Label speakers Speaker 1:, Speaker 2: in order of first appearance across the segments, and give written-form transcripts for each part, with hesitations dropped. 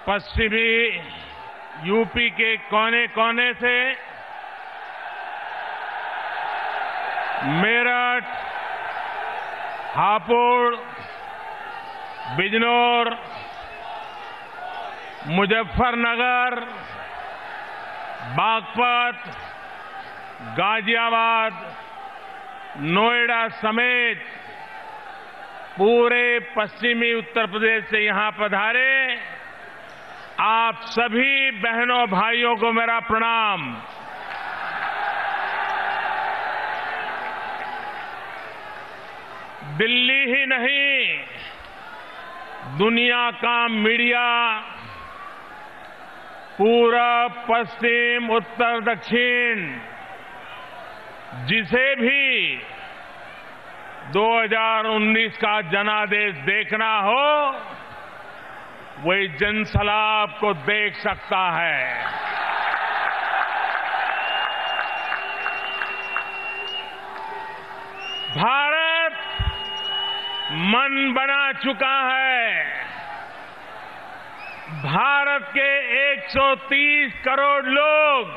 Speaker 1: पश्चिमी यूपी के कोने कोने से मेरठ, हापुड़, बिजनौर, मुजफ्फरनगर, बागपत, गाजियाबाद, नोएडा समेत पूरे पश्चिमी उत्तर प्रदेश से यहां पधारे आप सभी बहनों भाइयों को मेरा प्रणाम। दिल्ली ही नहीं, दुनिया का मीडिया पूरब, पश्चिम, उत्तर, दक्षिण जिसे भी 2019 का जनादेश देखना हो वही जनसलाब को देख सकता है। भारत मन बना चुका है। भारत के 130 करोड़ लोग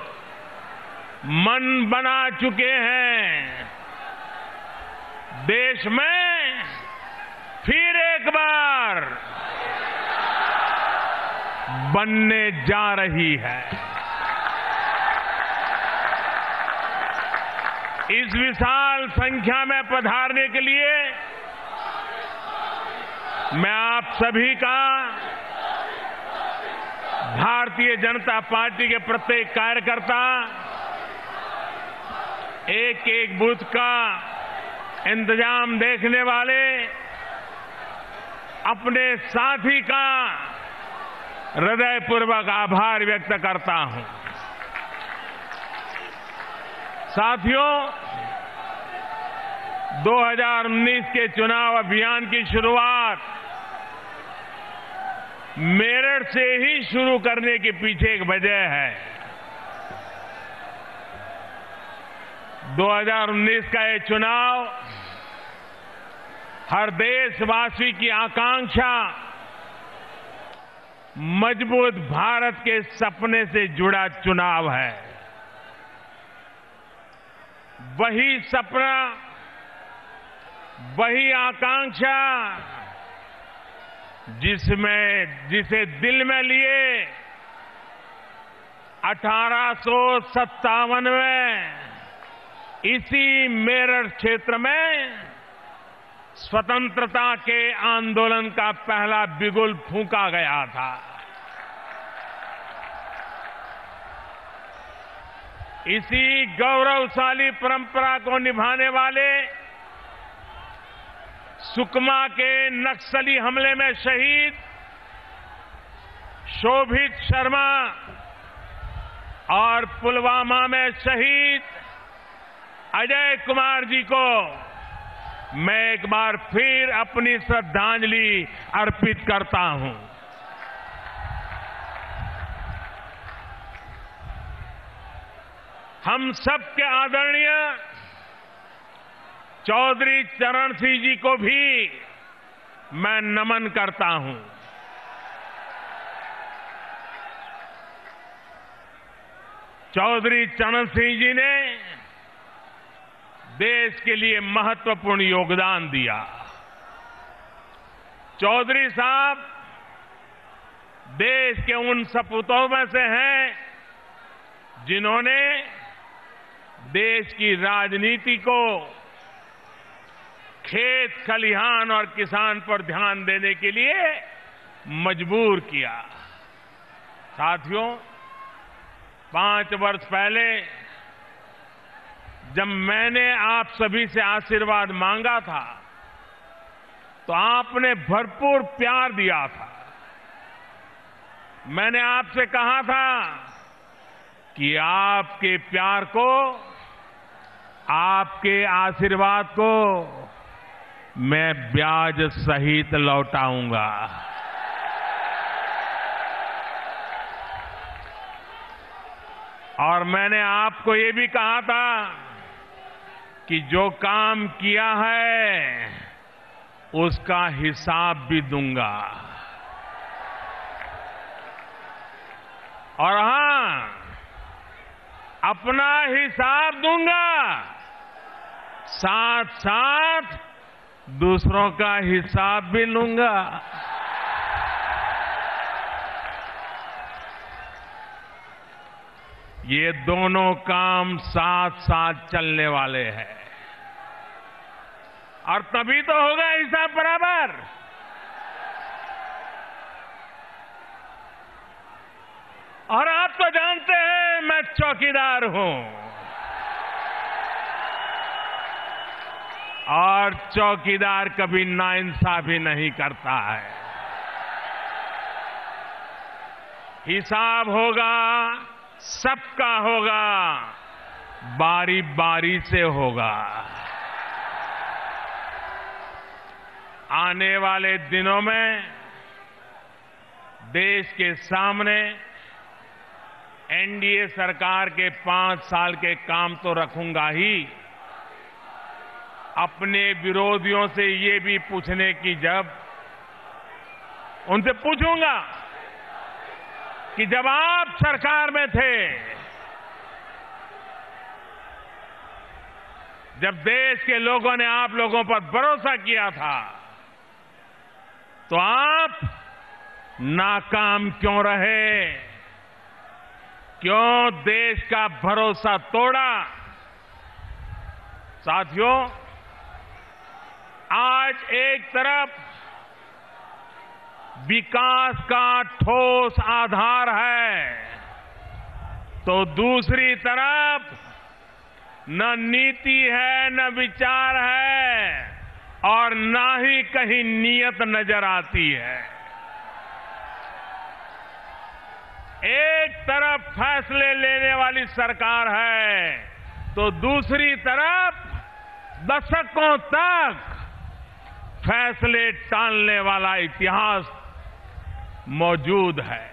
Speaker 1: मन बना चुके हैं। देश में फिर एक बार बनने जा रही है। इस विशाल संख्या में पधारने के लिए मैं आप सभी का, भारतीय जनता पार्टी के प्रत्येक कार्यकर्ता, एक एक बूथ का इंतजाम देखने वाले अपने साथी का हृदयपूर्वक आभार व्यक्त करता हूं। साथियों, 2019 के चुनाव अभियान की शुरुआत मेरठ से ही शुरू करने के पीछे एक वजह है। 2019 का ये चुनाव हर देशवासी की आकांक्षा, मजबूत भारत के सपने से जुड़ा चुनाव है। वही सपना, वही आकांक्षा जिसे दिल में लिए 1857 में इसी मेरठ क्षेत्र में स्वतंत्रता के आंदोलन का पहला बिगुल फूंका गया था। इसी गौरवशाली परंपरा को निभाने वाले सुकमा के नक्सली हमले में शहीद शोभित शर्मा और पुलवामा में शहीद अजय कुमार जी को मैं एक बार फिर अपनी श्रद्धांजलि अर्पित करता हूं। हम सबके आदरणीय चौधरी चरण सिंह जी को भी मैं नमन करता हूं। चौधरी चरण सिंह जी ने देश के लिए महत्वपूर्ण योगदान दिया। चौधरी साहब देश के उन सपूतों में से हैं जिन्होंने देश की राजनीति को खेत खलिहान और किसान पर ध्यान देने के लिए मजबूर किया। साथियों, 5 वर्ष पहले जब मैंने आप सभी से आशीर्वाद मांगा था तो आपने भरपूर प्यार दिया था। मैंने आपसे कहा था कि आपके प्यार को, आपके आशीर्वाद को मैं ब्याज सहित लौटाऊंगा। और मैंने आपको ये भी कहा था कि जो काम किया है उसका हिसाब भी दूंगा। और हां, अपना हिसाब दूंगा, साथ साथ दूसरों का हिसाब भी लूंगा। ये दोनों काम साथ साथ चलने वाले हैं और तभी तो होगा हिसाब बराबर। और आप तो जानते हैं मैं चौकीदार हूं और चौकीदार कभी नाइंसाफी नहीं करता है। हिसाब होगा, सबका होगा, बारी बारी से होगा। आने वाले दिनों में देश के सामने एनडीए सरकार के 5 साल के काम तो रखूंगा ही, अपने विरोधियों से ये भी पूछने की जब उनसे पूछूंगा कि जब आप सरकार में थे, जब देश के लोगों ने आप लोगों पर भरोसा किया था, तो आप नाकाम क्यों रहे? क्यों देश का भरोसा तोड़ा? साथियों, आज एक तरफ विकास का ठोस आधार है, तो दूसरी तरफ न नीति है, न विचार है और न ही कहीं नीयत नजर आती है। एक तरफ फैसले लेने वाली सरकार है, तो दूसरी तरफ दशकों तक फैसले टालने वाला इतिहास मौजूद है।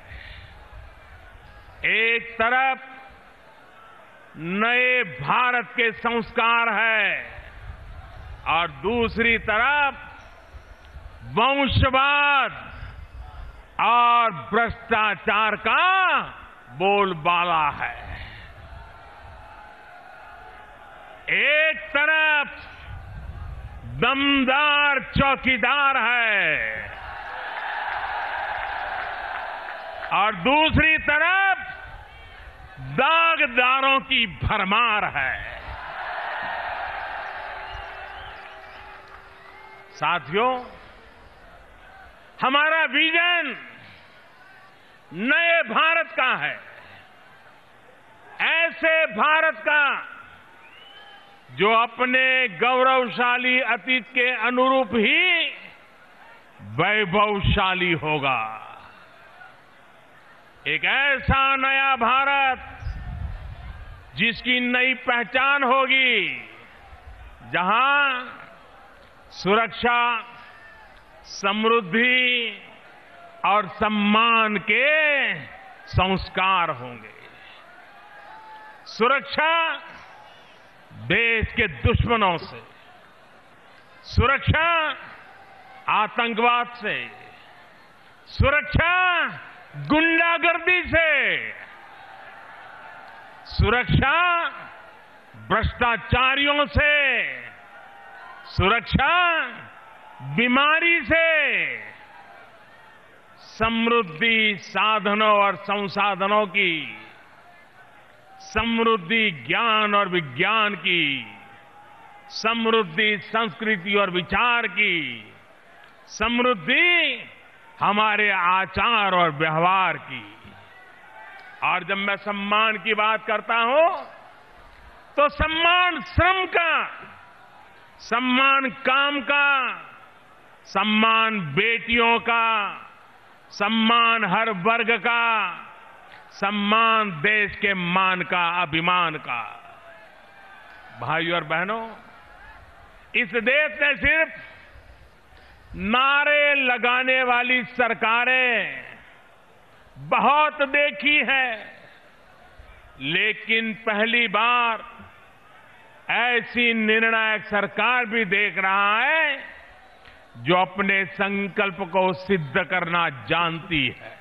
Speaker 1: एक तरफ नए भारत के संस्कार है और दूसरी तरफ वंशवाद और भ्रष्टाचार का बोलबाला है। एक तरफ दमदार चौकीदार है और दूसरी तरफ दागदारों की भरमार है। साथियों, हमारा विजन नए भारत का है, ऐसे भारत का जो अपने गौरवशाली अतीत के अनुरूप ही वैभवशाली होगा। एक ऐसा नया भारत जिसकी नई पहचान होगी, जहां सुरक्षा, समृद्धि और सम्मान के संस्कार होंगे। सुरक्षा देश के दुश्मनों से, सुरक्षा आतंकवाद से, सुरक्षा गुंडागर्दी से, सुरक्षा भ्रष्टाचारियों से, सुरक्षा बीमारी से, समृद्धि साधनों और संसाधनों की, समृद्धि ज्ञान और विज्ञान की, समृद्धि संस्कृति और विचार की, समृद्धि हमारे आचार और व्यवहार की। और जब मैं सम्मान की बात करता हूं, तो सम्मान श्रम का, सम्मान काम का, सम्मान बेटियों का, सम्मान हर वर्ग का, सम्मान देश के मान का, अभिमान का। भाइयों और बहनों, इस देश ने सिर्फ नारे लगाने वाली सरकारें बहुत देखी है, लेकिन पहली बार ऐसी निर्णायक सरकार भी देख रहा है जो अपने संकल्प को सिद्ध करना जानती है।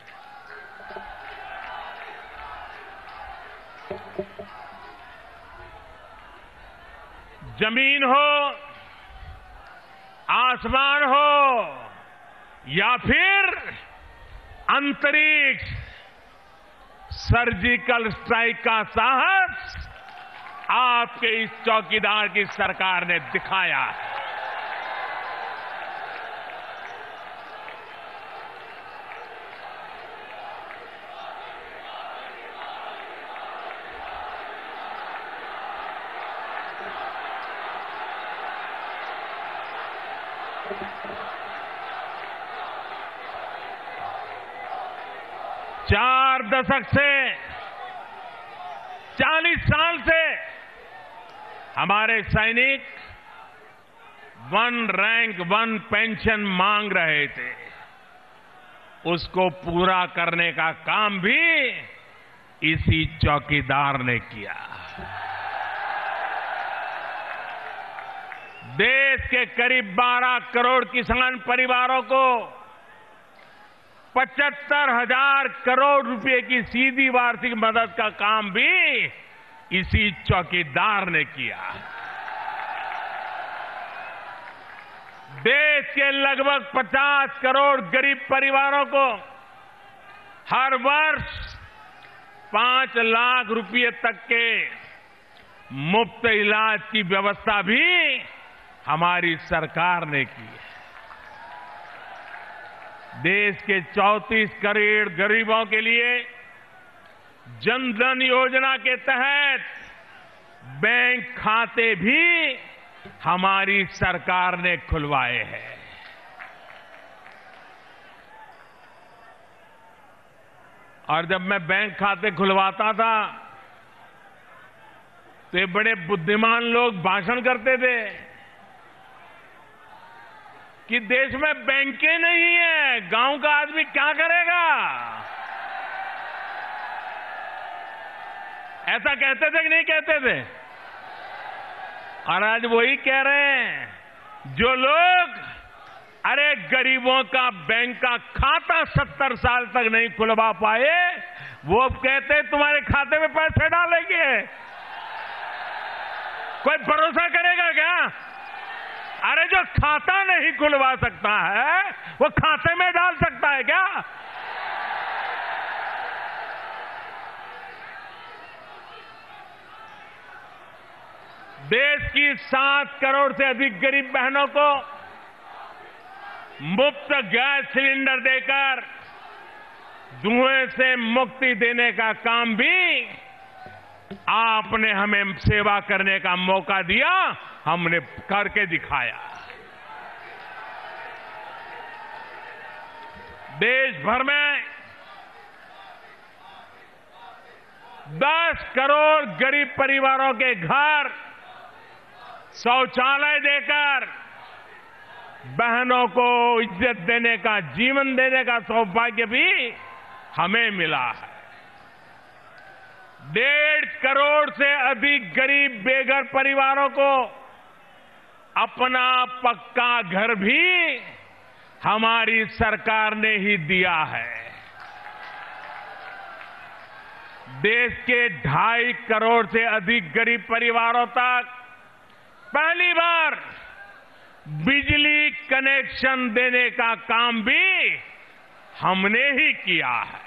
Speaker 1: जमीन हो, आसमान हो या फिर अंतरिक्ष, सर्जिकल स्ट्राइक का साहस आपके इस चौकीदार की सरकार ने दिखाया है। चार दशक से, 40 साल से हमारे सैनिक वन रैंक वन पेंशन मांग रहे थे। उसको पूरा करने का काम भी इसी चौकीदार ने किया। देश के करीब 12 करोड़ किसान परिवारों को 75,000 करोड़ रुपए की सीधी वार्षिक मदद का काम भी इसी चौकीदार ने किया। देश के लगभग 50 करोड़ गरीब परिवारों को हर वर्ष 5 लाख रुपए तक के मुफ्त इलाज की व्यवस्था भी हमारी सरकार ने की है। देश के 34 करोड़ गरीबों के लिए जन धन योजना के तहत बैंक खाते भी हमारी सरकार ने खुलवाए हैं। और जब मैं बैंक खाते खुलवाता था तो ये बड़े बुद्धिमान लोग भाषण करते थे कि देश में बैंकें नहीं है, गांव का आदमी क्या करेगा। ऐसा कहते थे कि नहीं कहते थे? और आज वही कह रहे हैं जो लोग अरे गरीबों का बैंक का खाता 70 साल तक नहीं खुलवा पाए, वो अब कहते हैं तुम्हारे खाते में पैसे डालेंगे। कोई भरोसा करेगा क्या? अरे जो खाता नहीं खुलवा सकता है वो खाते में डाल सकता है क्या? देश की 7 करोड़ से अधिक गरीब बहनों को मुफ्त गैस सिलेंडर देकर धुएं से मुक्ति देने का काम भी आपने हमें सेवा करने का मौका दिया, हमने करके दिखाया। देश भर में 10 करोड़ गरीब परिवारों के घर शौचालय देकर बहनों को इज्जत देने का, जीवन देने का सौभाग्य भी हमें मिला है। 1.5 करोड़ से अधिक गरीब बेघर परिवारों को अपना पक्का घर भी हमारी सरकार ने ही दिया है। देश के 2.5 करोड़ से अधिक गरीब परिवारों तक पहली बार बिजली कनेक्शन देने का काम भी हमने ही किया है।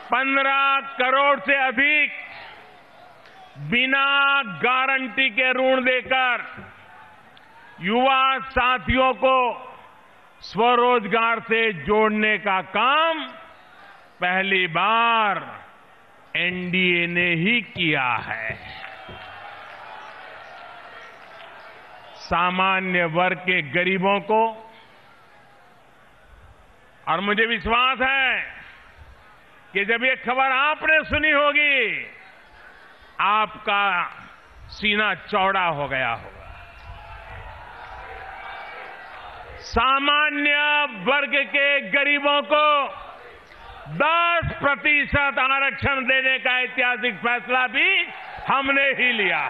Speaker 1: 15 करोड़ से अधिक बिना गारंटी के ऋण देकर युवा साथियों को स्वरोजगार से जोड़ने का काम पहली बार एनडीए ने ही किया है। सामान्य वर्ग के गरीबों को, और मुझे विश्वास है कि जब ये खबर आपने सुनी होगी आपका सीना चौड़ा हो गया होगा। सामान्य वर्ग के गरीबों को 10% आरक्षण देने का ऐतिहासिक फैसला भी हमने ही लिया।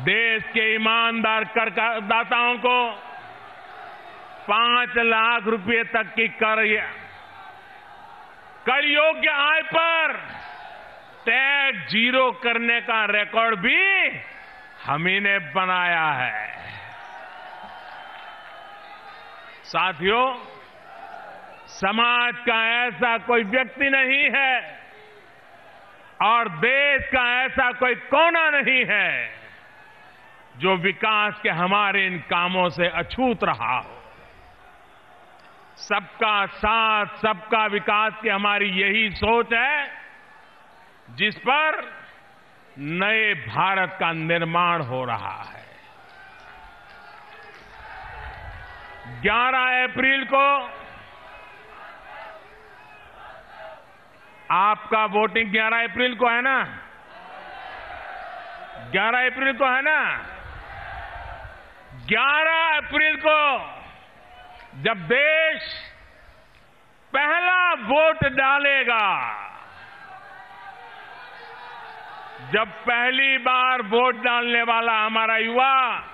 Speaker 1: देश के ईमानदार करदाताओं को 5 लाख रुपए तक की कर योग्य आय पर टैक्स जीरो करने का रिकॉर्ड भी हम ही ने बनाया है। साथियों, समाज का ऐसा कोई व्यक्ति नहीं है और देश का ऐसा कोई कोना नहीं है जो विकास के हमारे इन कामों से अछूत रहा हो। सबका साथ, सबका विकास की हमारी यही सोच है जिस पर नए भारत का निर्माण हो रहा है। 11 अप्रैल को आपका वोटिंग 11 अप्रैल को है ना? 11 अप्रैल को है ना? 11 अप्रैल को जब देश पहला वोट डालेगा, जब पहली बार वोट डालने वाला हमारा युवा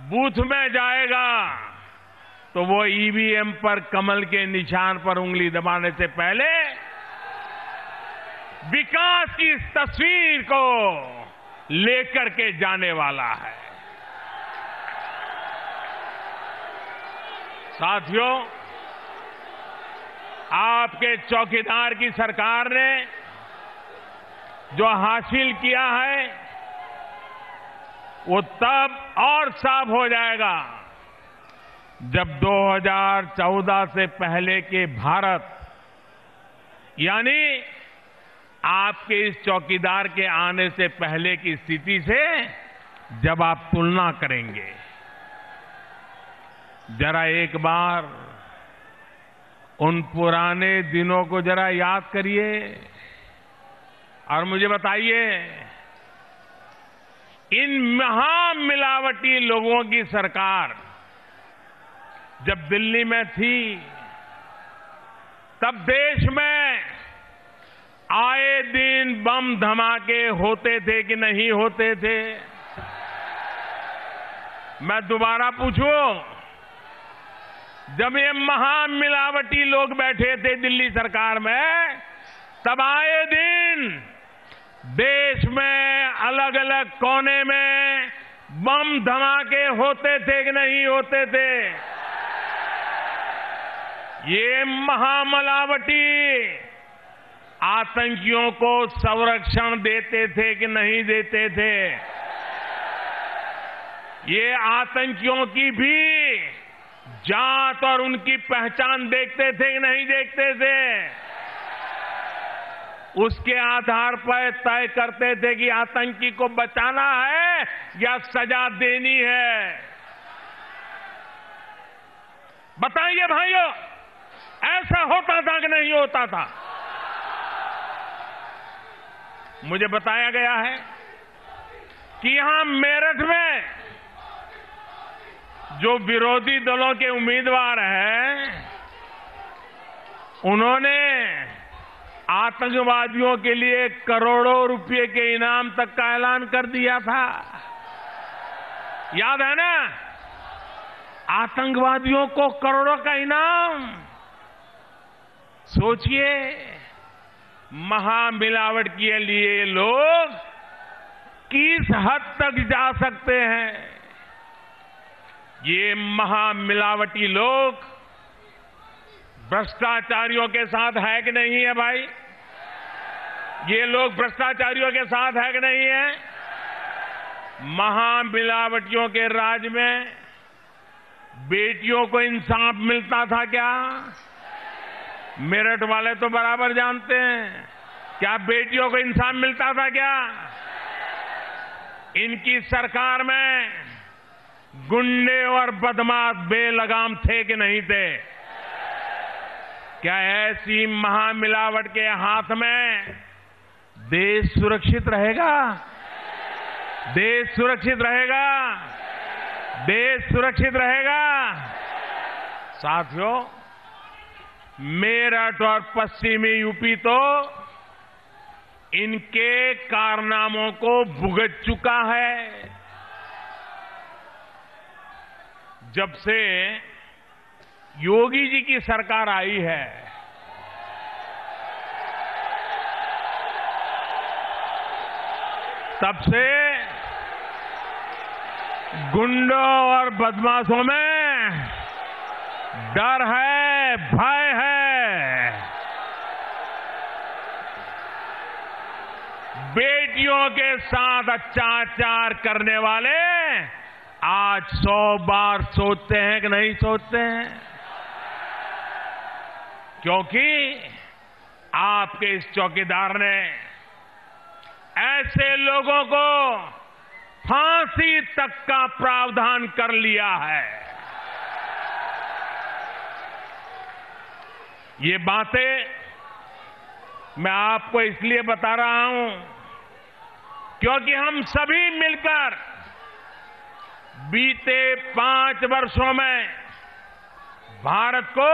Speaker 1: बूथ में जाएगा, तो वो ईवीएम पर कमल के निशान पर उंगली दबाने से पहले विकास की इस तस्वीर को लेकर के जाने वाला है। साथियों, आपके चौकीदार की सरकार ने जो हासिल किया है वो तब और साफ हो जाएगा जब 2014 से पहले के भारत, यानी आपके इस चौकीदार के आने से पहले की स्थिति से जब आप तुलना करेंगे। जरा एक बार उन पुराने दिनों को जरा याद करिए और मुझे बताइए, इन महामिलावटी लोगों की सरकार जब दिल्ली में थी, तब देश में आए दिन बम धमाके होते थे कि नहीं होते थे? मैं दोबारा पूछूं, जब ये महामिलावटी लोग बैठे थे दिल्ली सरकार में, तब आए दिन देश में अलग अलग कोने में बम धमाके होते थे कि नहीं होते थे? ये महामिलावटी आतंकियों को संरक्षण देते थे कि नहीं देते थे? ये आतंकियों की भी जात और उनकी पहचान देखते थे कि नहीं देखते थे? उसके आधार पर तय करते थे कि आतंकी को बचाना है या सजा देनी है। बताइए भाइयों, ऐसा होता था कि नहीं होता था? मुझे बताया गया है कि यहां मेरठ में जो विरोधी दलों के उम्मीदवार हैं, उन्होंने आतंकवादियों के लिए करोड़ों रुपए के इनाम तक का ऐलान कर दिया था। याद है ना? आतंकवादियों को करोड़ों का इनाम। सोचिए, महामिलावट के लिए लोग किस हद तक जा सकते हैं। ये महामिलावटी लोग भ्रष्टाचारियों के साथ है कि नहीं है भाई? ये लोग भ्रष्टाचारियों के साथ है कि नहीं है? महामिलावटियों के राज में बेटियों को इंसाफ मिलता था क्या? मेरठ वाले तो बराबर जानते हैं। क्या बेटियों को इंसाफ मिलता था क्या? इनकी सरकार में गुंडे और बदमाश बेलगाम थे कि नहीं थे? क्या ऐसी महामिलावट के हाथ में देश सुरक्षित रहेगा? देश सुरक्षित रहेगा? देश सुरक्षित रहेगा? साथियों, मेरठ और पश्चिमी यूपी तो इनके कारनामों को भुगत चुका है। जब से योगी जी की सरकार आई है, तब से गुंडों और बदमाशों में डर है, भय है। बेटियों के साथ अत्याचार करने वाले आज 100 बार सोचते हैं कि नहीं सोचते हैं, क्योंकि आपके इस चौकीदार ने ऐसे लोगों को फांसी तक का प्रावधान कर लिया है। ये बातें मैं आपको इसलिए बता रहा हूं क्योंकि हम सभी मिलकर बीते 5 वर्षों में भारत को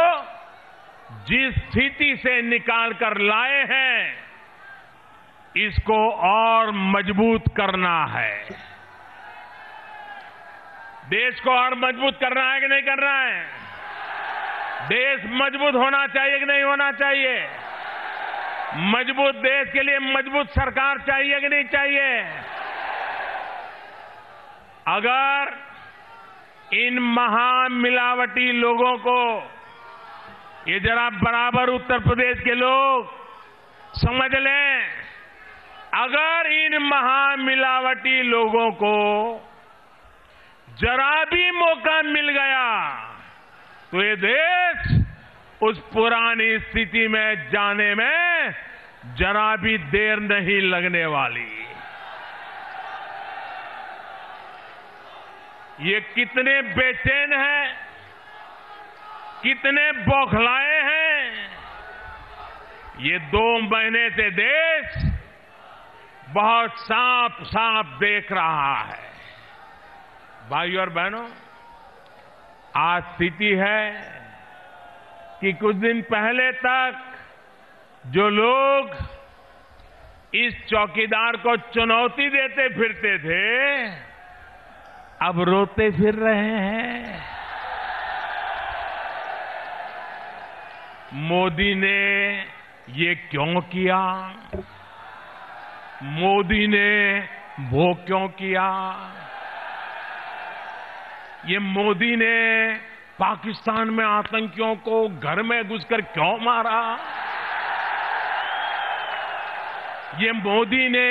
Speaker 1: जिस स्थिति से निकाल कर लाए हैं, इसको और मजबूत करना है। देश को और मजबूत करना है कि नहीं करना है? देश मजबूत होना चाहिए कि नहीं होना चाहिए? मजबूत देश के लिए मजबूत सरकार चाहिए कि नहीं चाहिए? अगर इन महामिलावटी लोगों को, ये जरा बराबर उत्तर प्रदेश के लोग समझ लें, अगर इन महामिलावटी लोगों को जरा भी मौका मिल गया तो ये देश उस पुरानी स्थिति में जाने में जरा भी देर नहीं लगने वाली। ये कितने बेचैन हैं, कितने बौखलाए हैं। ये 2 महीने से देश बहुत साफ साफ देख रहा है। भाइयों और बहनों, आज स्थिति है कि कुछ दिन पहले तक जो लोग इस चौकीदार को चुनौती देते फिरते थे, अब रोते फिर रहे हैं। मोदी ने ये क्यों किया? मोदी ने वो क्यों किया? ये मोदी ने पाकिस्तान में आतंकियों को घर में घुसकर क्यों मारा? ये मोदी ने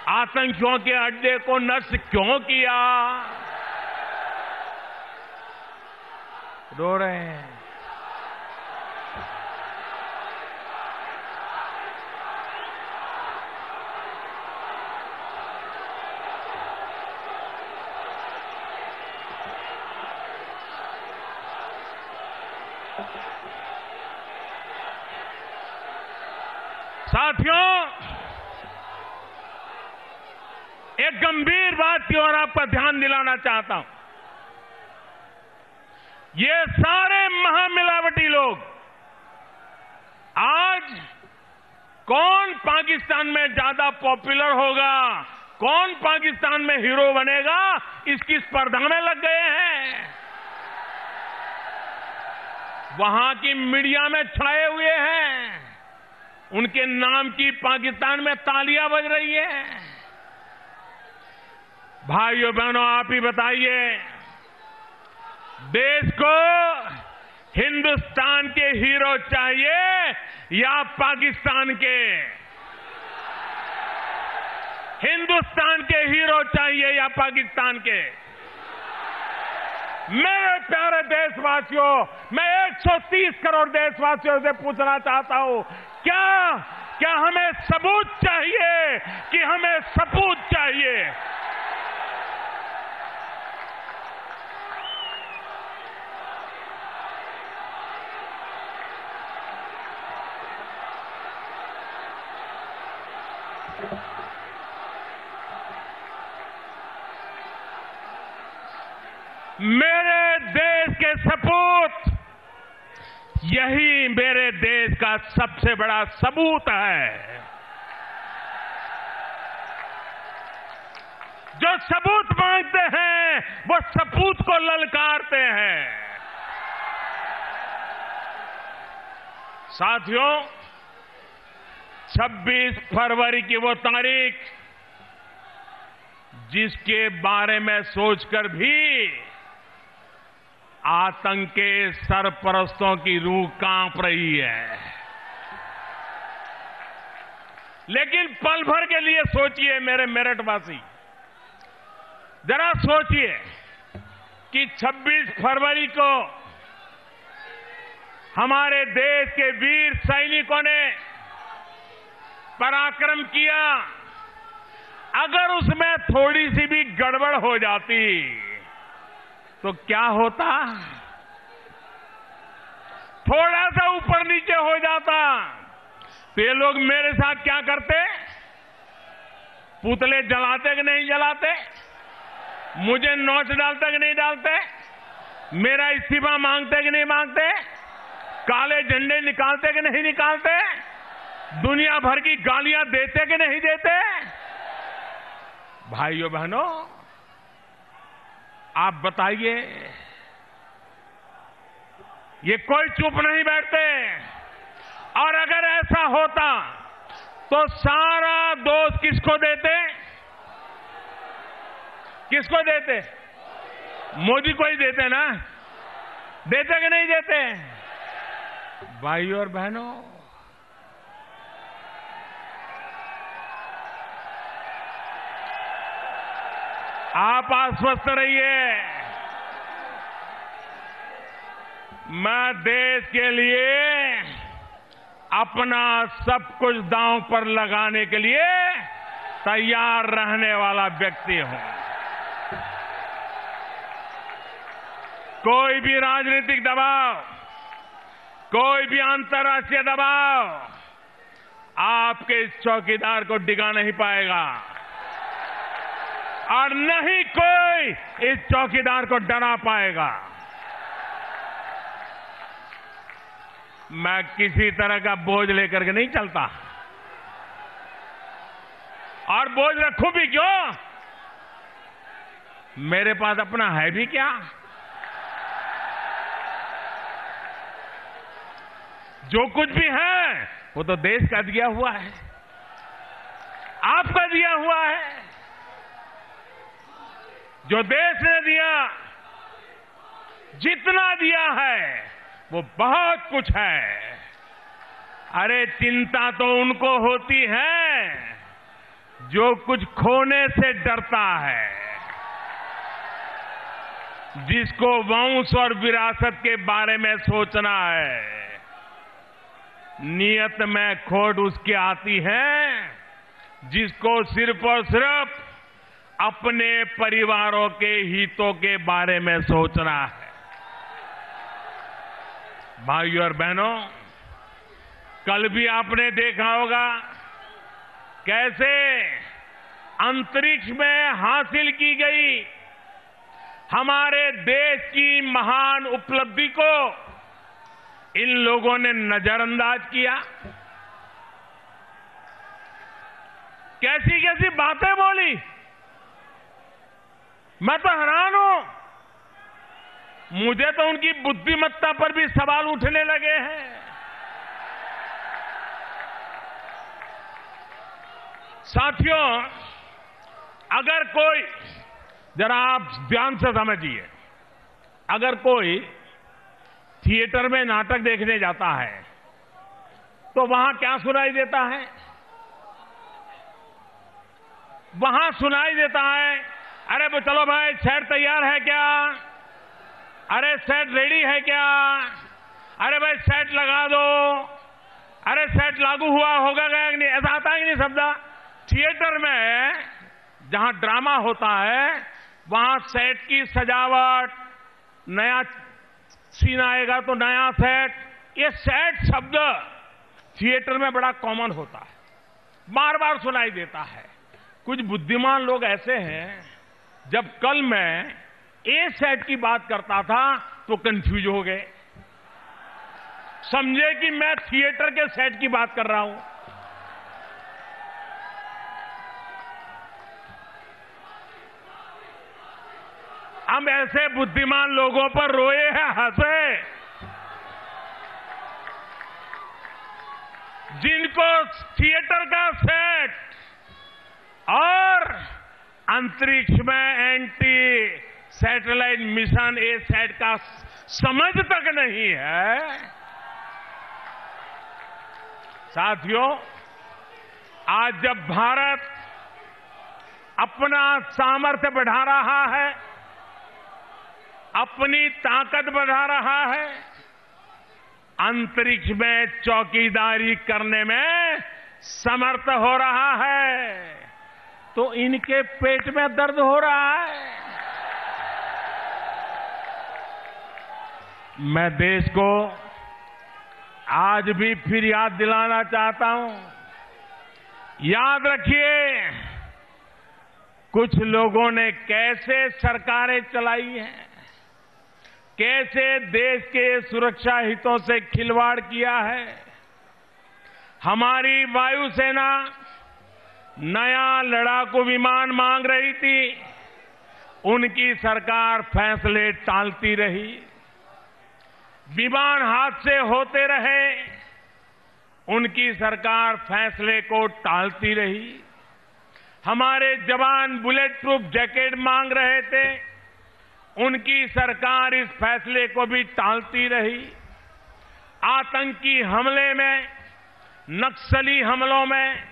Speaker 1: आतंकियों के अड्डे को नष्ट क्यों किया? रो रहे हैं। साथियों, एक गंभीर बात की ओर आपका ध्यान दिलाना चाहता हूं। ये सारे महामिलावटी लोग आज कौन पाकिस्तान में ज्यादा पॉपुलर होगा, कौन पाकिस्तान में हीरो बनेगा, इसकी स्पर्धा में लग गए हैं। वहां की मीडिया में छाए हुए हैं। उनके नाम की पाकिस्तान में तालियां बज रही है। भाइयों बहनों, आप ही बताइए, देश को हिंदुस्तान के हीरो चाहिए या पाकिस्तान के? हिंदुस्तान के हीरो चाहिए या पाकिस्तान के? मेरे प्यारे देशवासियों, मैं 130 करोड़ देशवासियों से पूछना चाहता हूं, क्या हमें सबूत चाहिए कि हमें सपूत चाहिए? मेरे देश के सपूत, यही मेरे देश का सबसे बड़ा सबूत है। जो सबूत मांगते हैं वो सपूत को ललकारते हैं। साथियों, 26 फरवरी की वो तारीख जिसके बारे में सोचकर भी आतंक के सरपरस्तों की रूह कांप रही है। लेकिन पल भर के लिए सोचिए मेरे मेरठवासी, जरा सोचिए कि 26 फरवरी को हमारे देश के वीर सैनिकों ने पराक्रम किया, अगर उसमें थोड़ी सी भी गड़बड़ हो जाती तो क्या होता? थोड़ा सा ऊपर नीचे हो जाता तो ये लोग मेरे साथ क्या करते? पुतले जलाते कि नहीं जलाते? मुझे नोच डालते कि नहीं डालते? मेरा इस्तीफा मांगते कि नहीं मांगते? काले झंडे निकालते कि नहीं निकालते? दुनिया भर की गालियां देते कि नहीं देते? भाइयों बहनों, आप बताइए, ये कोई चुप नहीं बैठते। और अगर ऐसा होता तो सारा दोष किसको देते? किसको देते? मोदी को ही देते ना? देते कि नहीं देते? भाइयों और बहनों, आप आश्वस्त रहिए, मैं देश के लिए अपना सब कुछ दांव पर लगाने के लिए तैयार रहने वाला व्यक्ति हूं। कोई भी राजनीतिक दबाव, कोई भी अंतर्राष्ट्रीय दबाव आपके इस चौकीदार को डिगा नहीं पाएगा और न ही कोई इस चौकीदार को डरा पाएगा। मैं किसी तरह का बोझ लेकर के नहीं चलता, और बोझ रखूं भी क्यों? मेरे पास अपना है भी क्या? जो कुछ भी है वो तो देश का दिया हुआ है, आपका दिया हुआ है। जो देश ने दिया, जितना दिया है वो बहुत कुछ है। अरे चिंता तो उनको होती है जो कुछ खोने से डरता है, जिसको वंश और विरासत के बारे में सोचना है। नियत में खोट उसकी आती है जिसको सिर्फ और सिर्फ अपने परिवारों के हितों के बारे में सोचना है। भाइयों और बहनों, कल भी आपने देखा होगा कैसे अंतरिक्ष में हासिल की गई हमारे देश की महान उपलब्धि को इन लोगों ने नजरअंदाज किया। कैसी कैसी बातें बोली, मैं तो हैरान हूं। मुझे तो उनकी बुद्धिमत्ता पर भी सवाल उठने लगे हैं। साथियों, अगर कोई, जरा आप ध्यान से समझिए, अगर कोई थिएटर में नाटक देखने जाता है तो वहां क्या सुनाई देता है? वहां सुनाई देता है, अरे वो चलो भाई, सेट तैयार है क्या? अरे सेट रेडी है क्या? अरे भाई सेट लगा दो। अरे सेट लागू हुआ होगा क्या? नहीं, ऐसा आता है कि नहीं शब्द? थिएटर में जहां ड्रामा होता है वहां सेट की सजावट, नया सीन आएगा तो नया सेट, ये सेट शब्द थिएटर में बड़ा कॉमन होता है, बार बार सुनाई देता है। कुछ बुद्धिमान लोग ऐसे हैं, जब कल मैं ए सेट की बात करता था तो कंफ्यूज हो गए, समझे कि मैं थिएटर के सेट की बात कर रहा हूं। हम ऐसे बुद्धिमान लोगों पर रोए हैं, हंसे, जिनको थिएटर का सेट और अंतरिक्ष में एंटी सैटेलाइट मिशन ए सेट का समझ तक नहीं है। साथियों, आज जब भारत अपना सामर्थ्य बढ़ा रहा है, अपनी ताकत बढ़ा रहा है, अंतरिक्ष में चौकीदारी करने में समर्थ हो रहा है, तो इनके पेट में दर्द हो रहा है। मैं देश को आज भी फिर याद दिलाना चाहता हूं, याद रखिए कुछ लोगों ने कैसे सरकारें चलाई हैं, कैसे देश के सुरक्षा हितों से खिलवाड़ किया है। हमारी वायुसेना नया लड़ाकू विमान मांग रही थी, उनकी सरकार फैसले टालती रही, विमान हादसे होते रहे, उनकी सरकार फैसले को टालती रही। हमारे जवान बुलेट प्रूफ जैकेट मांग रहे थे, उनकी सरकार इस फैसले को भी टालती रही। आतंकी हमले में, नक्सली हमलों में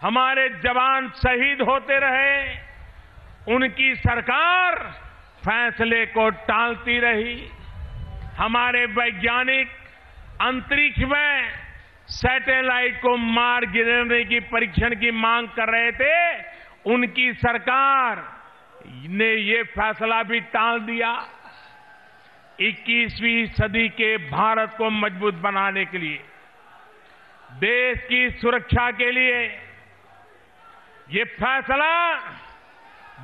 Speaker 1: हमारे जवान शहीद होते रहे, उनकी सरकार फैसले को टालती रही। हमारे वैज्ञानिक अंतरिक्ष में सैटेलाइट को मार गिराने की परीक्षण की मांग कर रहे थे, उनकी सरकार ने ये फैसला भी टाल दिया। 21वीं सदी के भारत को मजबूत बनाने के लिए, देश की सुरक्षा के लिए ये फैसला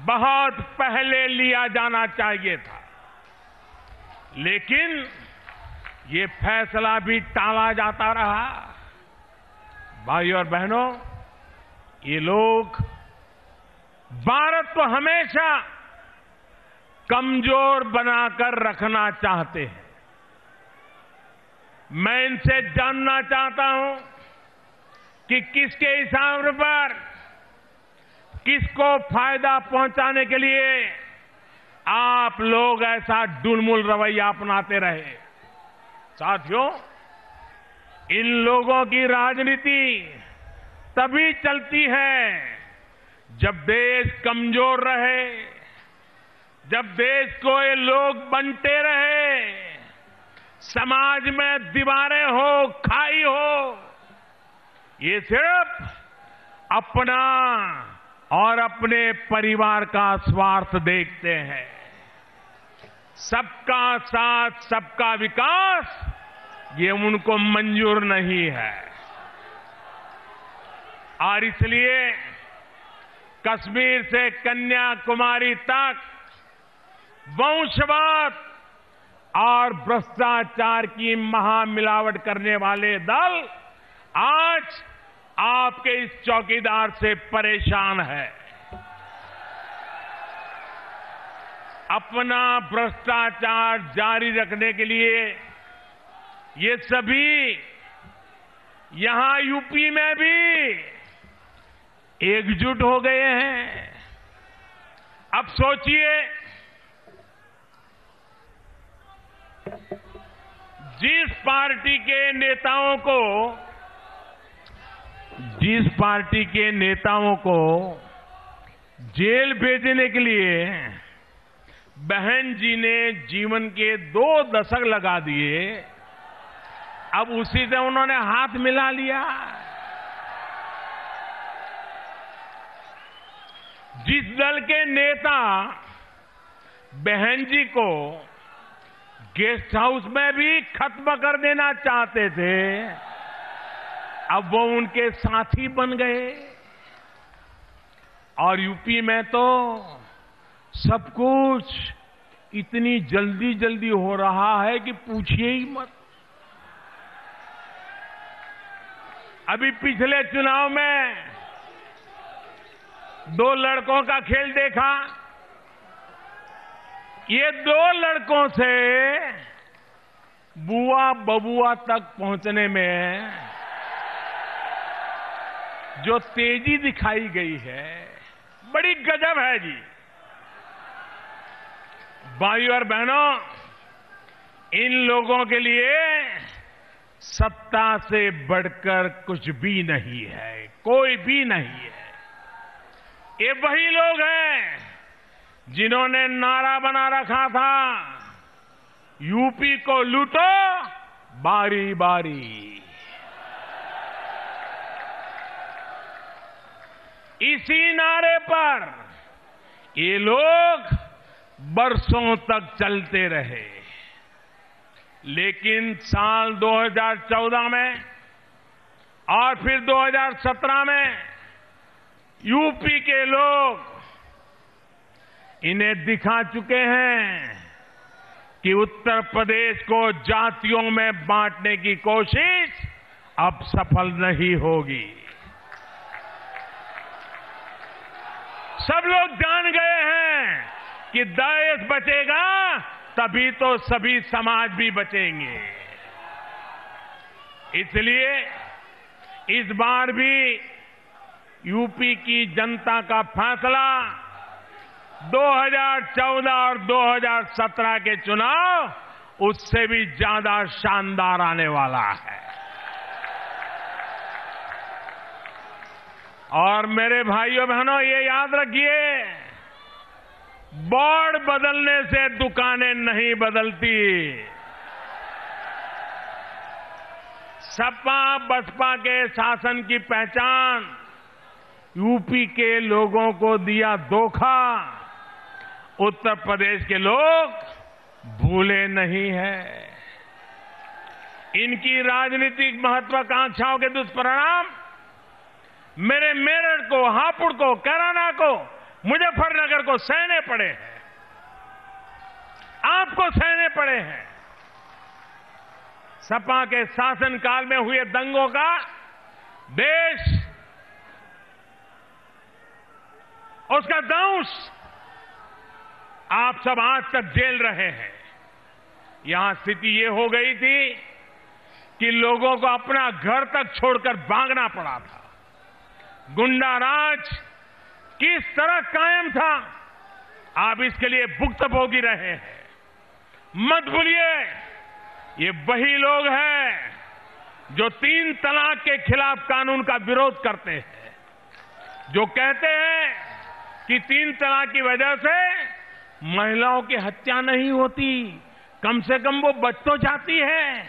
Speaker 1: बहुत पहले लिया जाना चाहिए था, लेकिन ये फैसला भी टाला जाता रहा। भाइयों और बहनों, ये लोग भारत को हमेशा कमजोर बनाकर रखना चाहते हैं। मैं इनसे जानना चाहता हूं कि किसके हिसाब पर, किसको फायदा पहुंचाने के लिए आप लोग ऐसा डुलमुल रवैया अपनाते रहे। साथियों, इन लोगों की राजनीति तभी चलती है जब देश कमजोर रहे, जब देश को ये लोग बंटे रहे, समाज में दीवारें हो, खाई हो। ये सिर्फ अपना और अपने परिवार का स्वार्थ देखते हैं। सबका साथ, सबका विकास, ये उनको मंजूर नहीं है। और इसलिए कश्मीर से कन्याकुमारी तक वंशवाद और भ्रष्टाचार की महामिलावट करने वाले दल आज आपके इस चौकीदार से परेशान है। अपना भ्रष्टाचार जारी रखने के लिए ये सभी यहां यूपी में भी एकजुट हो गए हैं। अब सोचिए, जिस पार्टी के नेताओं को जेल भेजने के लिए बहन जी ने जीवन के 2 दशक लगा दिए, अब उसी से उन्होंने हाथ मिला लिया। जिस दल के नेता बहन जी को गेस्ट हाउस में भी खत्म कर देना चाहते थे, अब वो उनके साथी बन गए। और यूपी में तो सब कुछ इतनी जल्दी जल्दी हो रहा है कि पूछिए ही मत। अभी पिछले चुनाव में 2 लड़कों का खेल देखा। ये 2 लड़कों से बुआ बबुआ तक पहुंचने में जो तेजी दिखाई गई है, बड़ी गजब है जी। भाइयों और बहनों, इन लोगों के लिए सत्ता से बढ़कर कुछ भी नहीं है, कोई भी नहीं है। ये वही लोग हैं जिन्होंने नारा बना रखा था, यूपी को लूटो बारी बारी। इसी नारे पर ये लोग बरसों तक चलते रहे, लेकिन साल 2014 में और फिर 2017 में यूपी के लोग इन्हें दिखा चुके हैं कि उत्तर प्रदेश को जातियों में बांटने की कोशिश अब सफल नहीं होगी। सब लोग जान गए हैं कि देश बचेगा तभी तो सभी समाज भी बचेंगे। इसलिए इस बार भी यूपी की जनता का फैसला 2014 और 2017 के चुनाव उससे भी ज्यादा शानदार आने वाला है। और मेरे भाइयों बहनों, ये याद रखिए, बोर्ड बदलने से दुकानें नहीं बदलती। सपा बसपा के शासन की पहचान यूपी के लोगों को दिया धोखा उत्तर प्रदेश के लोग भूले नहीं हैं। इनकी राजनीतिक महत्वाकांक्षाओं के दुष्परिणाम मेरे मेरठ को, हापुड़ को, कैराना को, मुजफ्फरनगर को सहने पड़े हैं, आपको सहने पड़े हैं। सपा के शासनकाल में हुए दंगों का देश, उसका दंश आप सब आज तक झेल रहे हैं। यहां स्थिति ये हो गई थी कि लोगों को अपना घर तक छोड़कर भागना पड़ा था। गुंडा राज किस तरह कायम था, आप इसके लिए भुक्तभोगी रहे हैं। मत भूलिए, ये वही लोग हैं जो 3 तलाक के खिलाफ कानून का विरोध करते हैं, जो कहते हैं कि 3 तलाक की वजह से महिलाओं की हत्या नहीं होती, कम से कम वो बच तो जाती है।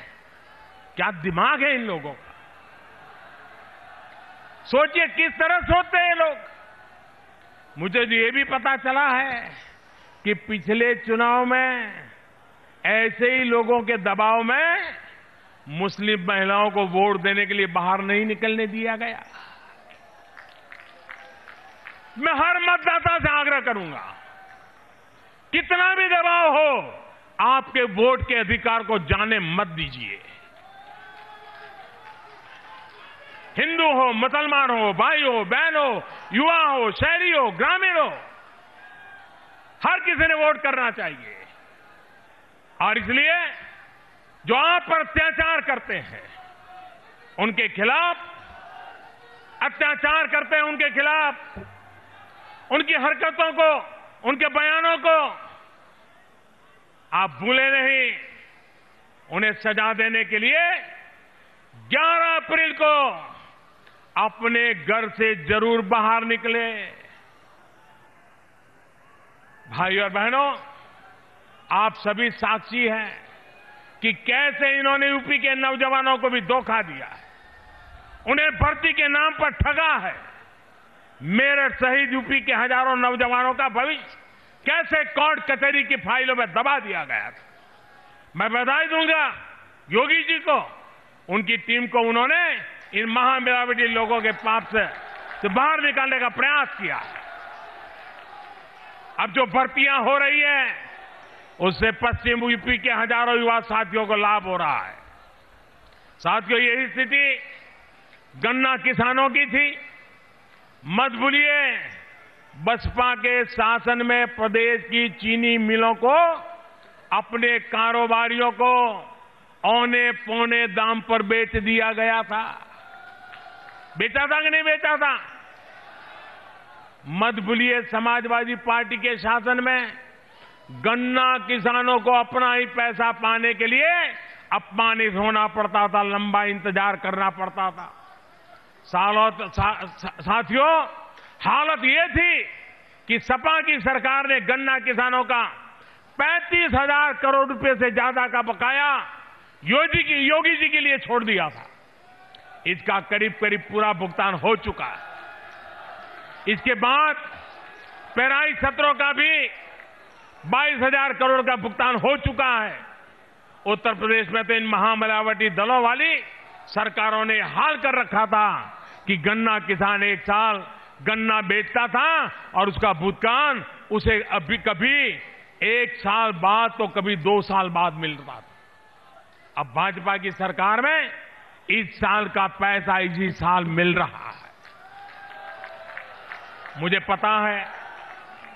Speaker 1: क्या दिमाग है इन लोगों का? सोचिए किस तरह सोचते हैं लोग। मुझे तो ये भी पता चला है कि पिछले चुनाव में ऐसे ही लोगों के दबाव में मुस्लिम महिलाओं को वोट देने के लिए बाहर नहीं निकलने दिया गया। मैं हर मतदाता से आग्रह करूंगा, कितना भी दबाव हो, आपके वोट के अधिकार को जाने मत दीजिए। हिंदू हो, मुसलमान हो, भाई हो, बहन हो, युवा हो, शहरी हो, ग्रामीण हो, हर किसी ने वोट करना चाहिए। और इसलिए जो आप पर अत्याचार करते हैं उनके खिलाफ, अत्याचार करते हैं उनके खिलाफ, उनकी हरकतों को, उनके बयानों को आप भूले नहीं। उन्हें सजा देने के लिए 11 अप्रैल को अपने घर से जरूर बाहर निकले। भाइयों और बहनों, आप सभी साक्षी हैं कि कैसे इन्होंने यूपी के नौजवानों को भी धोखा दिया है, उन्हें भर्ती के नाम पर ठगा है। मेरठ सहित यूपी के हजारों नौजवानों का भविष्य कैसे कोर्ट कचहरी की फाइलों में दबा दिया गया था। मैं बधाई दूंगा योगी जी को, उनकी टीम को। उन्होंने इन महामिलावटी लोगों के पाप से बाहर निकालने का प्रयास किया। अब जो भर्तियां हो रही है उससे पश्चिम यूपी के हजारों युवा साथियों को लाभ हो रहा है। साथियों, यही स्थिति गन्ना किसानों की थी। मत भूलिए बसपा के शासन में प्रदेश की चीनी मिलों को अपने कारोबारियों को औने पौने दाम पर बेच दिया गया था। बेचा था कि नहीं बेचा था? मत भूलिए, समाजवादी पार्टी के शासन में गन्ना किसानों को अपना ही पैसा पाने के लिए अपमानित होना पड़ता था, लंबा इंतजार करना पड़ता था। साथियों, हालत ये थी कि सपा की सरकार ने गन्ना किसानों का 35,000 करोड़ रुपए से ज्यादा का बकाया योगी जी के लिए छोड़ दिया था। इसका करीब करीब पूरा भुगतान हो चुका है। इसके बाद पेराई सत्रों का भी 22,000 करोड़ का भुगतान हो चुका है। उत्तर प्रदेश में तो इन महामिलावटी दलों वाली सरकारों ने हाल कर रखा था कि गन्ना किसान एक साल गन्ना बेचता था और उसका भुगतान उसे अभी कभी 1 साल बाद तो कभी 2 साल बाद मिलता था। अब भाजपा की सरकार में इस साल का पैसा इसी साल मिल रहा है। मुझे पता है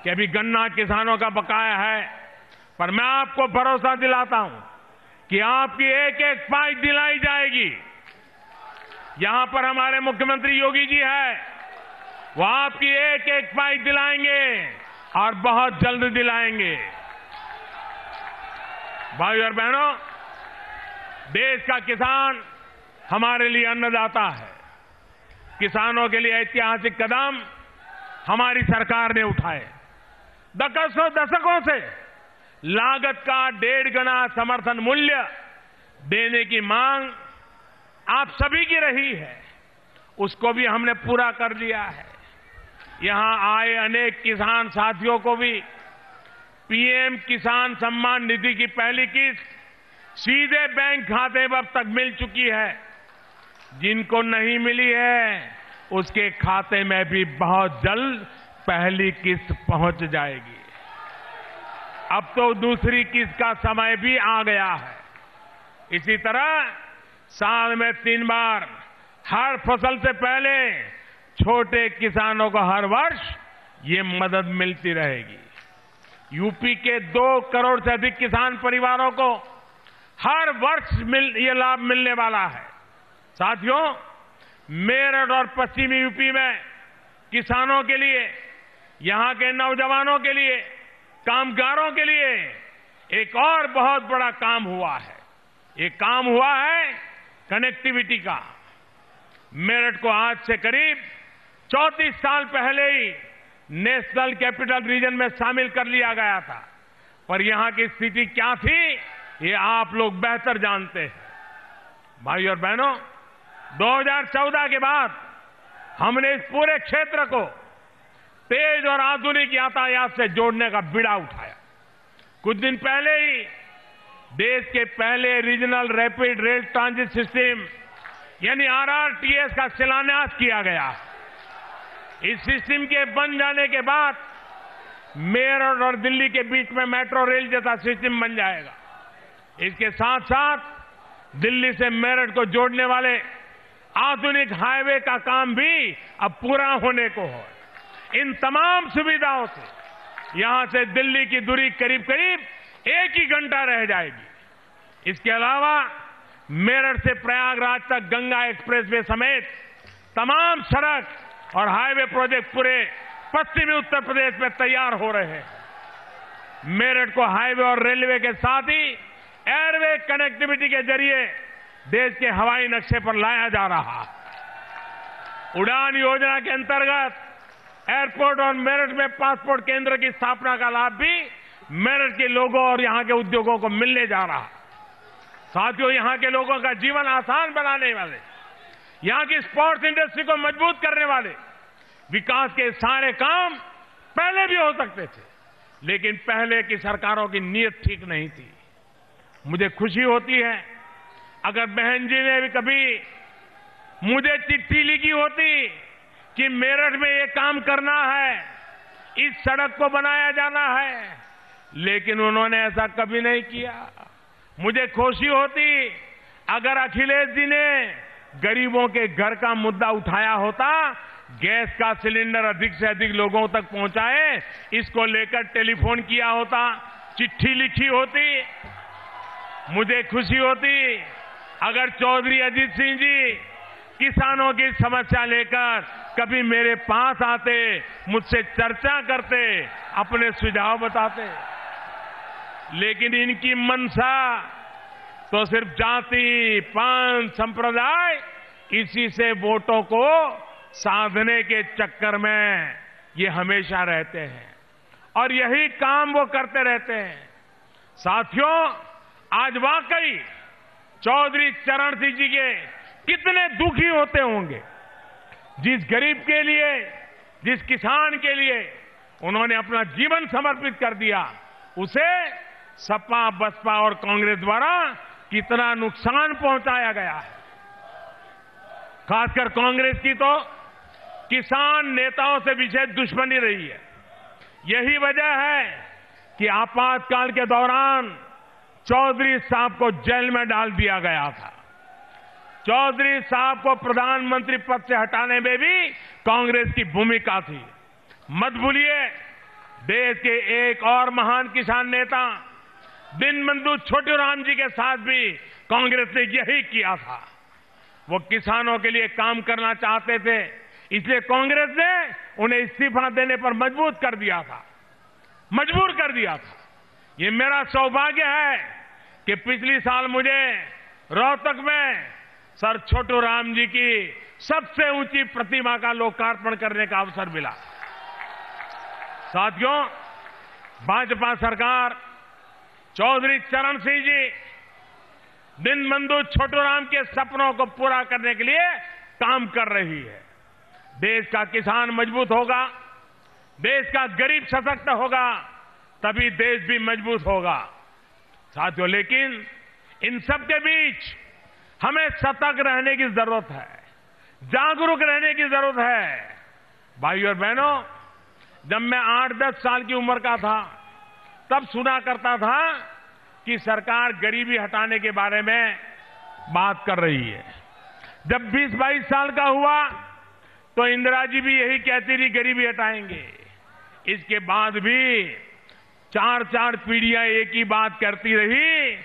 Speaker 1: कि अभी गन्ना किसानों का बकाया है, पर मैं आपको भरोसा दिलाता हूं कि आपकी एक एक पाई दिलाई जाएगी। यहां पर हमारे मुख्यमंत्री योगी जी है, वो आपकी एक एक पाई दिलाएंगे और बहुत जल्द दिलाएंगे। भाइयों और बहनों, देश का किसान हमारे लिए अन्नदाता है। किसानों के लिए ऐतिहासिक कदम हमारी सरकार ने उठाए। दशकों से लागत का 1.5 गुना समर्थन मूल्य देने की मांग आप सभी की रही है, उसको भी हमने पूरा कर लिया है। यहां आए अनेक किसान साथियों को भी पीएम किसान सम्मान निधि की पहली किस्त सीधे बैंक खाते में अब तक मिल चुकी है। जिनको नहीं मिली है उसके खाते में भी बहुत जल्द पहली किस्त पहुंच जाएगी। अब तो दूसरी किस्त का समय भी आ गया है। इसी तरह साल में 3 बार हर फसल से पहले छोटे किसानों को हर वर्ष ये मदद मिलती रहेगी। यूपी के 2 करोड़ से अधिक किसान परिवारों को हर वर्ष ये लाभ मिलने वाला है। साथियों, मेरठ और पश्चिमी यूपी में किसानों के लिए, यहां के नौजवानों के लिए, कामगारों के लिए एक और बहुत बड़ा काम हुआ है। ये काम हुआ है कनेक्टिविटी का। मेरठ को आज से करीब 34 साल पहले ही नेशनल कैपिटल रीजन में शामिल कर लिया गया था, पर यहां की स्थिति क्या थी ये आप लोग बेहतर जानते हैं। भाइयों और बहनों, 2014 के बाद हमने इस पूरे क्षेत्र को तेज और आधुनिक यातायात से जोड़ने का बीड़ा उठाया। कुछ दिन पहले ही देश के पहले regional rapid rail transit system यानी आरआरटीएस का शिलान्यास किया गया। इस सिस्टम के बन जाने के बाद मेरठ और दिल्ली के बीच में मेट्रो रेल जैसा सिस्टम बन जाएगा। इसके साथ साथ दिल्ली से मेरठ को जोड़ने वाले आधुनिक हाईवे का काम भी अब पूरा होने को है। इन तमाम सुविधाओं से यहां से दिल्ली की दूरी करीब करीब 1 ही घंटा रह जाएगी। इसके अलावा मेरठ से प्रयागराज तक गंगा एक्सप्रेसवे समेत तमाम सड़क और हाईवे प्रोजेक्ट पूरे पश्चिमी उत्तर प्रदेश में तैयार हो रहे हैं। मेरठ को हाईवे और रेलवे के साथ ही एयरवे कनेक्टिविटी के जरिए देश के हवाई नक्शे पर लाया जा रहा है। उड़ान योजना के अंतर्गत एयरपोर्ट और मेरठ में पासपोर्ट केंद्र की स्थापना का लाभ भी मेरठ के लोगों और यहां के उद्योगों को मिलने जा रहा है। साथियों, यहां के लोगों का जीवन आसान बनाने वाले, यहां की स्पोर्ट्स इंडस्ट्री को मजबूत करने वाले विकास के सारे काम पहले भी हो सकते थे, लेकिन पहले की सरकारों की नीयत ठीक नहीं थी। मुझे खुशी होती है अगर बहन जी ने भी कभी मुझे चिट्ठी लिखी होती कि मेरठ में ये काम करना है, इस सड़क को बनाया जाना है, लेकिन उन्होंने ऐसा कभी नहीं किया। मुझे खुशी होती अगर अखिलेश जी ने गरीबों के घर का मुद्दा उठाया होता गैस का सिलेंडर अधिक से अधिक लोगों तक पहुंचाए, इसको लेकर टेलीफोन किया होता, चिट्ठी लिखी होती, मुझे खुशी होती अगर चौधरी अजीत सिंह जी किसानों की समस्या लेकर कभी मेरे पास आते, मुझसे चर्चा करते, अपने सुझाव बताते। लेकिन इनकी मंशा तो सिर्फ जाति, पंथ, संप्रदाय, इसी से वोटों को साधने के चक्कर में ये हमेशा रहते हैं और यही काम वो करते रहते हैं। साथियों, आज वाकई चौधरी चरण सिंह जी के कितने दुखी होते होंगे। जिस गरीब के लिए, जिस किसान के लिए उन्होंने अपना जीवन समर्पित कर दिया, उसे सपा, बसपा और कांग्रेस द्वारा कितना नुकसान पहुंचाया गया है। खासकर कांग्रेस की तो किसान नेताओं से विशेष दुश्मनी रही है। यही वजह है कि आपातकाल के दौरान चौधरी साहब को जेल में डाल दिया गया था। चौधरी साहब को प्रधानमंत्री पद से हटाने में भी कांग्रेस की भूमिका थी। मत भूलिए, देश के एक और महान किसान नेता दीनबंधु छोटूराम जी के साथ भी कांग्रेस ने यही किया था। वो किसानों के लिए काम करना चाहते थे, इसलिए कांग्रेस ने उन्हें इस्तीफा देने पर मजबूर कर दिया था। ये मेरा सौभाग्य है कि पिछली साल मुझे रोहतक में सर छोटूराम जी की सबसे ऊंची प्रतिमा का लोकार्पण करने का अवसर मिला। साथियों, भाजपा सरकार चौधरी चरण सिंह जी, दीनबंधु छोटूराम के सपनों को पूरा करने के लिए काम कर रही है। देश का किसान मजबूत होगा, देश का गरीब सशक्त होगा, तभी देश भी मजबूत होगा। साथियों, लेकिन इन सब के बीच हमें सतर्क रहने की जरूरत है, जागरूक रहने की जरूरत है। भाइयों और बहनों, जब मैं 8-10 साल की उम्र का था, तब सुना करता था कि सरकार गरीबी हटाने के बारे में बात कर रही है। जब 20-22 साल का हुआ तो इंदिरा जी भी यही कहती थी, गरीबी हटाएंगे। इसके बाद भी 4-4 पीढ़ियां एक ही बात करती रही,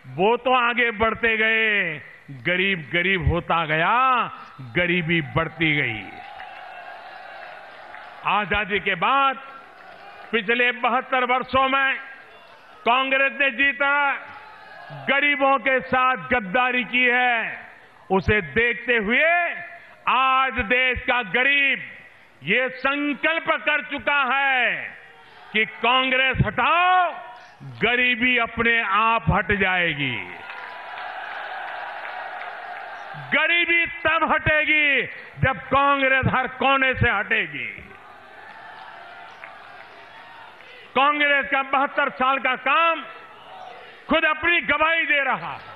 Speaker 1: वो तो आगे बढ़ते गए, गरीब गरीब होता गया, गरीबी बढ़ती गई। आजादी के बाद पिछले 72 वर्षों में कांग्रेस ने जीता गरीबों के साथ गद्दारी की है। उसे देखते हुए आज देश का गरीब ये संकल्प कर चुका है कि कांग्रेस हटाओ, गरीबी अपने आप हट जाएगी। गरीबी तब हटेगी जब कांग्रेस हर कोने से हटेगी। कांग्रेस का 72 साल का काम खुद अपनी गवाही दे रहा है।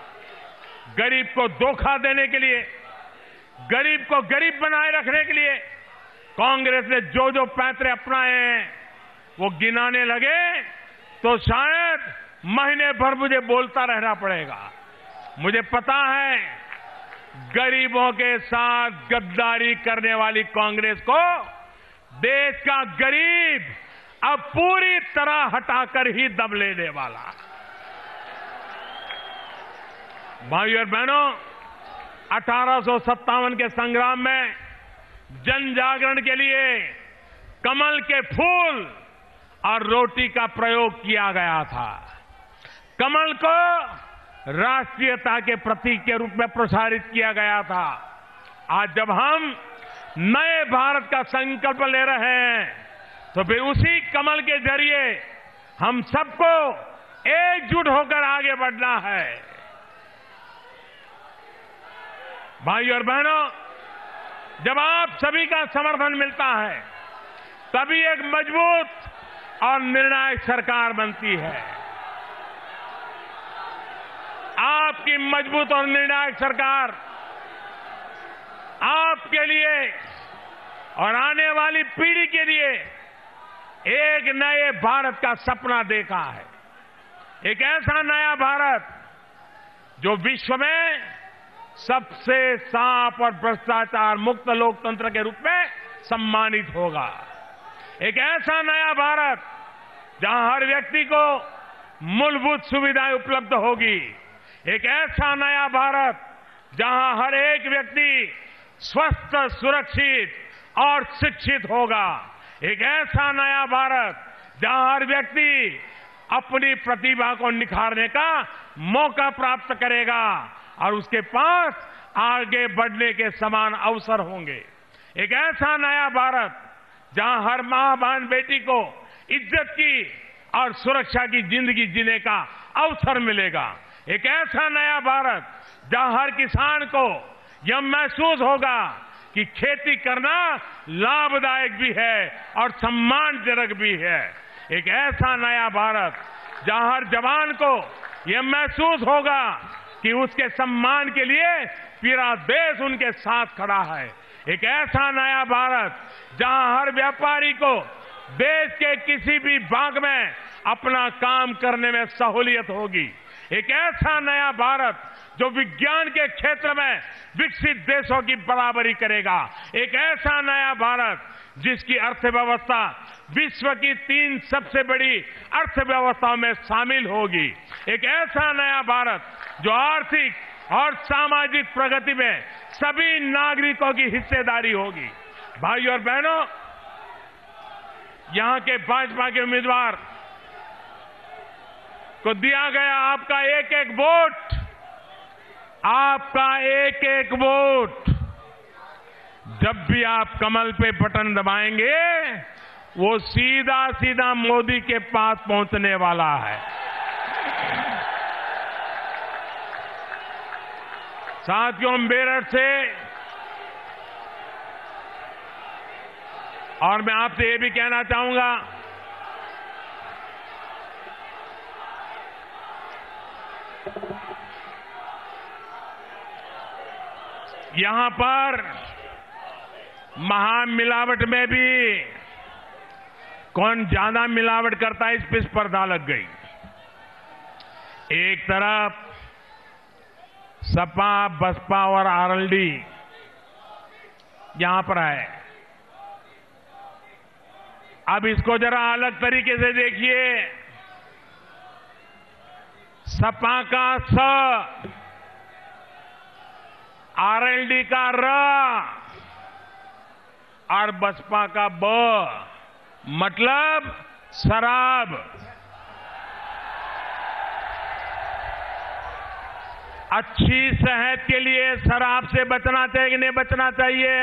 Speaker 1: गरीब को धोखा देने के लिए, गरीब को गरीब बनाए रखने के लिए कांग्रेस ने जो जो पैंतरे अपनाए हैं, वो गिनाने लगे तो शायद महीने भर मुझे बोलता रहना पड़ेगा। मुझे पता है, गरीबों के साथ गद्दारी करने वाली कांग्रेस को देश का गरीब अब पूरी तरह हटाकर ही दम लेने वाला। भाइयों और बहनों, 1857 के संग्राम में जन जागरण के लिए कमल के फूल और रोटी का प्रयोग किया गया था। कमल को राष्ट्रीयता के प्रतीक के रूप में प्रसारित किया गया था। आज जब हम नए भारत का संकल्प ले रहे हैं, तो फिर उसी कमल के जरिए हम सबको एकजुट होकर आगे बढ़ना है। भाइयों और बहनों, जब आप सभी का समर्थन मिलता है, तभी एक मजबूत और निर्णायक सरकार बनती है। आपकी मजबूत और निर्णायक सरकार आपके लिए और आने वाली पीढ़ी के लिए एक नए भारत का सपना देखा है। एक ऐसा नया भारत जो विश्व में सबसे साफ और भ्रष्टाचार मुक्त लोकतंत्र के रूप में सम्मानित होगा। एक ऐसा नया भारत जहां हर व्यक्ति को मूलभूत सुविधाएं उपलब्ध होगी। एक ऐसा नया भारत जहां हर एक व्यक्ति स्वस्थ, सुरक्षित और शिक्षित होगा। एक ऐसा नया भारत जहां हर व्यक्ति अपनी प्रतिभा को निखारने का मौका प्राप्त करेगा और उसके पास आगे बढ़ने के समान अवसर होंगे। एक ऐसा नया भारत जहां हर मां बहन बेटी को इज्जत की और सुरक्षा की जिंदगी जीने का अवसर मिलेगा। एक ऐसा नया भारत जहां हर किसान को यह महसूस होगा कि खेती करना लाभदायक भी है और सम्मानजनक भी है। एक ऐसा नया भारत जहां हर जवान को यह महसूस होगा कि उसके सम्मान के लिए पूरा देश उनके साथ खड़ा है। एक ऐसा नया भारत जहां हर व्यापारी को देश के किसी भी भाग में अपना काम करने में सहूलियत होगी। एक ऐसा नया भारत जो विज्ञान के क्षेत्र में विकसित देशों की बराबरी करेगा। एक ऐसा नया भारत जिसकी अर्थव्यवस्था विश्व की 3 सबसे बड़ी अर्थव्यवस्थाओं में शामिल होगी। एक ऐसा नया भारत जो आर्थिक और सामाजिक प्रगति में सभी नागरिकों की हिस्सेदारी होगी। भाइयों और बहनों, यहां के भाजपा के उम्मीदवार को दिया गया आपका एक एक वोट, आपका एक एक वोट जब भी आप कमल पे बटन दबाएंगे वो सीधा सीधा मोदी के पास पहुंचने वाला है। साथियों, मेरठ से और मैं आपसे ये भी कहना चाहूंगा, यहां पर महामिलावट में भी कौन ज्यादा मिलावट करता है, इस पर स्पर्धा लग गई। एक तरफ सपा, बसपा और आरएलडी यहां पर है। अब इसको जरा अलग तरीके से देखिए। सपा का स, आरएलडी का र और बसपा का ब, मतलब शराब। अच्छी सेहत के लिए शराब से बचना चाहिए कि नहीं बचना चाहिए?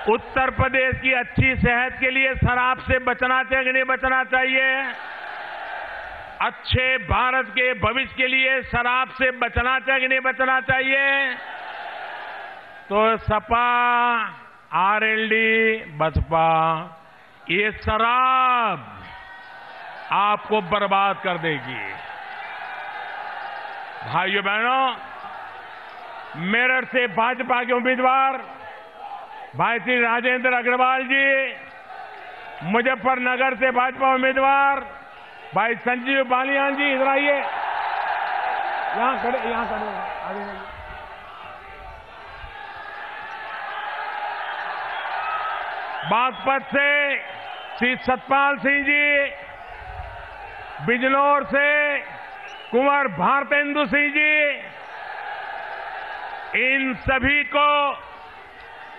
Speaker 1: उत्तर प्रदेश की अच्छी सेहत के लिए शराब से बचना चाहिए कि नहीं बचना चाहिए? अच्छे भारत के भविष्य के लिए शराब से बचना चाहिए कि नहीं बचना चाहिए? तो सपा, आरएलडी, बसपा, ये शराब आपको बर्बाद कर देगी। भाइयों बहनों, मेरठ से भाजपा के उम्मीदवार भाई श्री राजेंद्र अग्रवाल जी, मुजफ्फरनगर से भाजपा उम्मीदवार भाई संजीव बालियान जी, इधर आइए, यहां खड़े आगे आइए। बागपत से श्री सतपाल सिंह जी, बिजनौर से कुंवर भारतेंदु सिंह जी, इन सभी को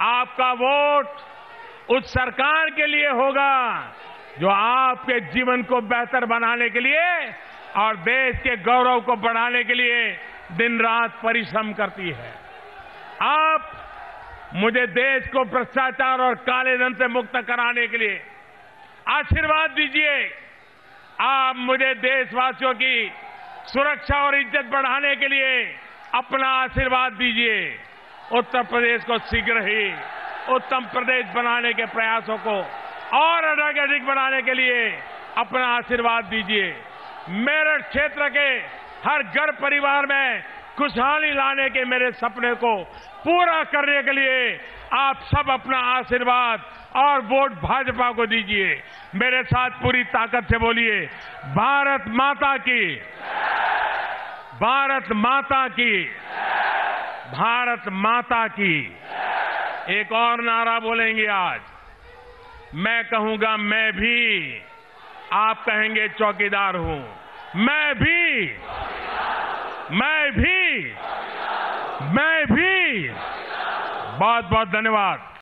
Speaker 1: आपका वोट उस सरकार के लिए होगा जो आपके जीवन को बेहतर बनाने के लिए और देश के गौरव को बढ़ाने के लिए दिन रात परिश्रम करती है। आप मुझे देश को भ्रष्टाचार और काले धन से मुक्त कराने के लिए आशीर्वाद दीजिए। आप मुझे देशवासियों की सुरक्षा और इज्जत बढ़ाने के लिए अपना आशीर्वाद दीजिए। उत्तर प्रदेश को शीघ्र ही उत्तम प्रदेश बनाने के प्रयासों को और अधिक बनाने के लिए अपना आशीर्वाद दीजिए। मेरठ क्षेत्र के हर घर परिवार में खुशहाली लाने के मेरे सपने को पूरा करने के लिए आप सब अपना आशीर्वाद और वोट भाजपा को दीजिए। मेरे साथ पूरी ताकत से बोलिए, भारत माता की, भारत माता की, भारत माता की। एक और नारा बोलेंगे आज। मैं कहूंगा मैं भी, आप कहेंगे चौकीदार हूं। मैं भी, मैं भी, मैं भी। बहुत बहुत धन्यवाद।